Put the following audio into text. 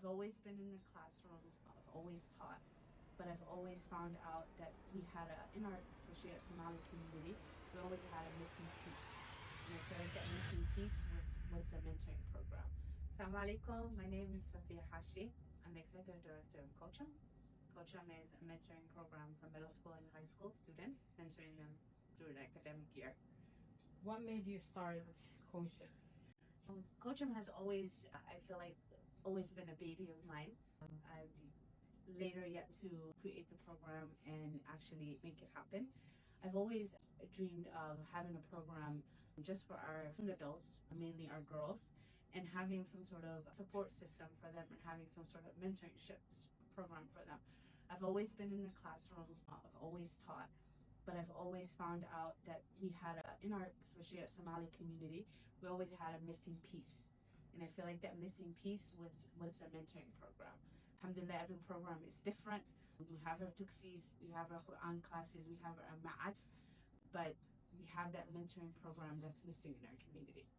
I've always been in the classroom, I've always taught, but I've always found out that we had in our, especially our Somali community, we always had a missing piece. And I feel like that missing piece was the mentoring program. Assalamu alaikum, my name is Safiya Hashi. I'm Executive Director of Coachum. Coachum is a mentoring program for middle school and high school students, mentoring them through the academic year. What made you start coaching? Coachum has always, I feel like, always been a baby of mine. I've later yet to create the program and actually make it happen. I've always dreamed of having a program just for our young adults, mainly our girls, and having some sort of support system for them and having some sort of mentorship program for them. I've always been in the classroom, I've always taught, but I've always found out that we had in our, especially our Somali community, we always had a missing piece. And I feel like that missing piece was the mentoring program. Alhamdulillah, every program is different. We have our tuxis, we have our Quran classes, we have our ma'ats, but we have that mentoring program that's missing in our community.